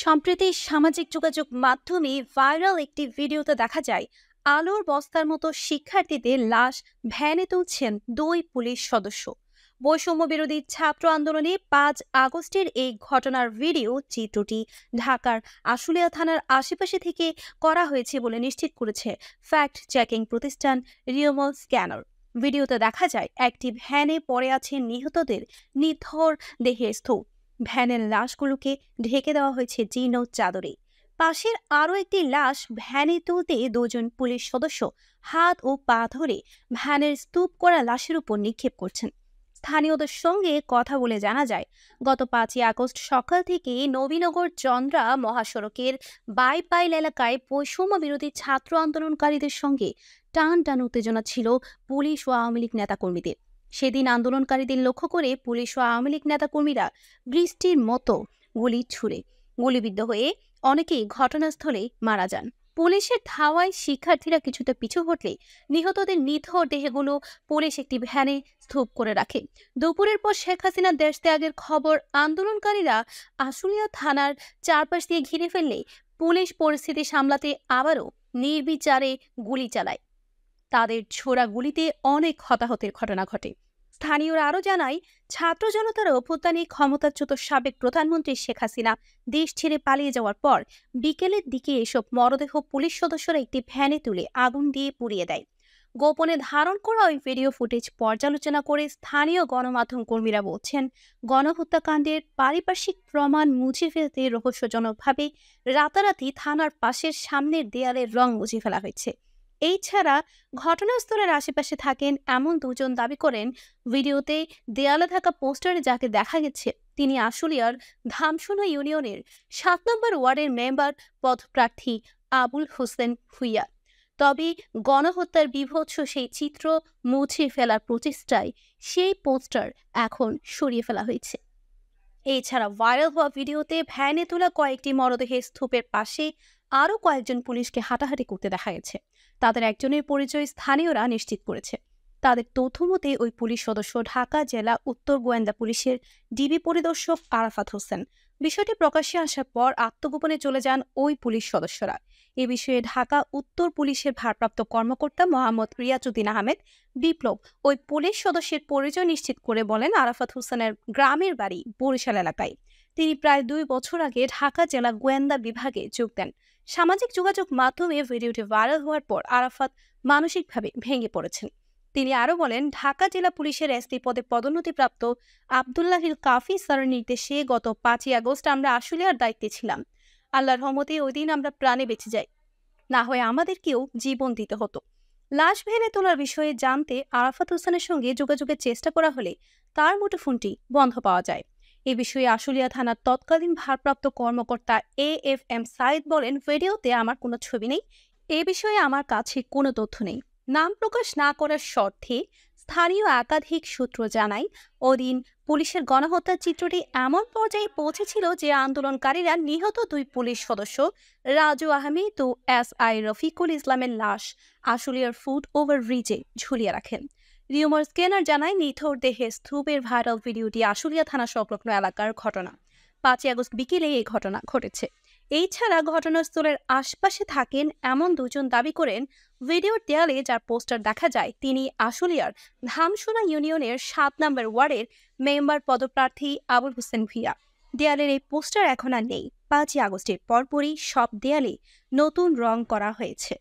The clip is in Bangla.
সম্প্রতি সামাজিক যোগাযোগ মাধ্যমে ভাইরাল একটি ভিডিওতে দেখা যায় আলোর বস্তার মতো শিক্ষার্থীদের লাশ ভ্যানে তুলছেন দুই পুলিশ সদস্য। বৈষম্য বিরোধী ছাত্র আন্দোলনে 5 আগস্টের এই ঘটনার ভিডিও চিত্রটি ঢাকার আশুলিয়া থানার আশেপাশে থেকে করা হয়েছে বলে নিশ্চিত করেছে ফ্যাক্ট চেকিং প্রতিষ্ঠান রিওমল স্ক্যানার। ভিডিওতে দেখা যায় একটি ভ্যানে পড়ে আছে নিহতদের নিথর দেহের স্তূপ। ভ্যানের লাশগুলোকে ঢেকে দেওয়া হয়েছে জীর্ণ চাদরে। পাশের আরও একটি লাশ ভ্যানে তুলতে দুজন পুলিশ সদস্য হাত ও পা ধরে ভ্যানের স্তূপ করা লাশের উপর নিক্ষেপ করছেন। স্থানীয়দের সঙ্গে কথা বলে জানা যায়, গত 5ই আগস্ট সকাল থেকে নবীনগর চন্দ্রা মহাসড়কের বাইপাইল এলাকায় বৈষম্য বিরোধী ছাত্র আন্দোলনকারীদের সঙ্গে টান টান উত্তেজনা ছিল পুলিশ ও আওয়ামী লীগ নেতাকর্মীদের। সেদিন আন্দোলনকারীদের লক্ষ্য করে পুলিশ ও আওয়ামী লীগ নেতাকর্মীরা বৃষ্টির মতো গুলি ছুড়ে গুলিবিদ্ধ হয়ে অনেকেই ঘটনাস্থলে মারা যান। পুলিশের ধাওয়ায় শিক্ষার্থীরা কিছুটা পিছু হটলে নিহতদের নিথর দেহগুলো পুলিশ একটি ভ্যানে স্তূপ করে রাখে। দুপুরের পর শেখ হাসিনার দেশ ত্যাগের খবর আন্দোলনকারীরা আশুলিয়া থানার চারপাশ দিয়ে ঘিরে ফেললে পুলিশ পরিস্থিতি সামলাতে আবারও নির্বিচারে গুলি চালায়। তাদের ছোড়া গুলিতে অনেক হতাহতের ঘটনা ঘটে। স্থানীয়রা আরও জানায়, ছাত্র জনতার অভ্যুত্থানে ক্ষমতাচ্যুত সাবেক প্রধানমন্ত্রী শেখ হাসিনা দেশ ছেড়ে পালিয়ে যাওয়ার পর বিকেলের দিকে এসব মরদেহ পুলিশ সদস্যরা একটি ভ্যানে তুলে আগুন দিয়ে পুড়িয়ে দেয়। গোপনে ধারণ করা ওই ভিডিও ফুটেজ পর্যালোচনা করে স্থানীয় গণমাধ্যম কর্মীরা বলছেন, গণহত্যাকাণ্ডের পারিপার্শ্বিক প্রমাণ মুছে ফেলতে রহস্যজনকভাবে রাতারাতি থানার পাশের সামনের দেয়ালের রং মুছে ফেলা হয়েছে। এছাড়া ঘটনাস্থলের আশেপাশে থাকেন এমন দুজন দাবি করেন, ভিডিওতে দেয়ালে থাকা পোস্টারে যাকে দেখা গেছে তিনি আশুলিয়ার ধামসোনা ইউনিয়নের 7 নম্বর ওয়ার্ডের মেম্বার পদপ্রার্থী আবুল হোসেন ভুইয়া। তবে গণহত্যার বীভৎস সেই চিত্র মুছে ফেলার প্রচেষ্টায় সেই পোস্টার এখন সরিয়ে ফেলা হয়েছে। এছাড়া ভাইরাল হওয়া ভিডিওতে ভ্যানে তোলা কয়েকটি মরদেহের স্তূপের পাশে আরও কয়েকজন পুলিশকে হাঁটাহাঁটি করতে দেখা গেছে। তাদের একজনের পরিচয় স্থানীয়রা নিশ্চিত করেছে। তাদের তথ্য মতে ওই পুলিশ সদস্য ঢাকা জেলা উত্তর গোয়েন্দা পুলিশের ডিবি পরিদর্শক আরাফাত হোসেন। বিষয়টি প্রকাশ্যে আসার পর আত্মগোপনে চলে যান ওই পুলিশ সদস্যরা। এ বিষয়ে ঢাকা উত্তর পুলিশের ভারপ্রাপ্ত কর্মকর্তা মোহাম্মদ রিয়াজউদ্দিন আহমেদ বিপ্লব ওই পুলিশ সদস্যের পরিচয় নিশ্চিত করে বলেন, আরাফাত হোসেনের গ্রামের বাড়ি বরিশাল এলাকায়। তিনি প্রায় 2 বছর আগে ঢাকা জেলা গোয়েন্দা বিভাগে যোগ দেন। সামাজিক যোগাযোগ মাধ্যমে ভিডিওটি ভাইরাল হওয়ার পর আরাফাত মানসিকভাবে ভেঙে পড়েছেন। তিনি আরও বলেন, ঢাকা জেলা পুলিশের এসপি পদে পদোন্নতিপ্রাপ্ত আবদুল্লাহিল কাফি স্যারের নির্দেশে গত 5ই আগস্ট আমরা আশুলিয়ার দায়িত্বে ছিলাম। আল্লাহর রহমতে ওই দিন আমরা প্রাণে বেঁচে যাই, না হয় আমাদেরকেও জীবন দিতে হতো। লাশ ভেনে তোলার বিষয়ে জানতে আরাফাত হোসেনের সঙ্গে যোগাযোগের চেষ্টা করা হলে তার মুঠোফোনটি বন্ধ পাওয়া যায়। এ বিষয়ে আশুলিয়া থানার তৎকালীন ভারপ্রাপ্ত কর্মকর্তা AFM সাইদ বলেন, ভিডিওতে আমার কোনো ছবি নেই, এ বিষয়ে আমার কাছে কোনো তথ্য নেই। নাম প্রকাশ না করার শর্তে স্থানীয় একাধিক সূত্র জানায়, ওদিন পুলিশের গণহত্যার চিত্রটি এমন পর্যায়ে পৌঁছেছিল যে আন্দোলনকারীরা নিহত 2 পুলিশ সদস্য রাজু আহমেদ ও SI রফিকুল ইসলামের লাশ আশুলিয়ার ফুট ওভার ব্রিজে ঝুলিয়ে রাখেন। রিউমার স্ক্যানার জানায়, নিথর দেহে স্তূপের ভাইরাল ভিডিওটি আশুলিয়া থানা সংলগ্ন এলাকার ঘটনা। 5ই আগস্ট বিকেলে এই ঘটনা ঘটেছে। এছাড়া ঘটনাস্থলের আশপাশে থাকেন এমন দুজন দাবি করেন, ভিডিওর দেয়ালে যার পোস্টার দেখা যায় তিনি আশুলিয়ার ধামসোনা ইউনিয়নের 7 নম্বর ওয়ার্ডের মেম্বার পদপ্রার্থী আবুল হোসেন ভুইয়া। দেয়ালের এই পোস্টার এখন আর নেই। 5ই আগস্টের পরপরই সব দেয়ালে নতুন রং করা হয়েছে।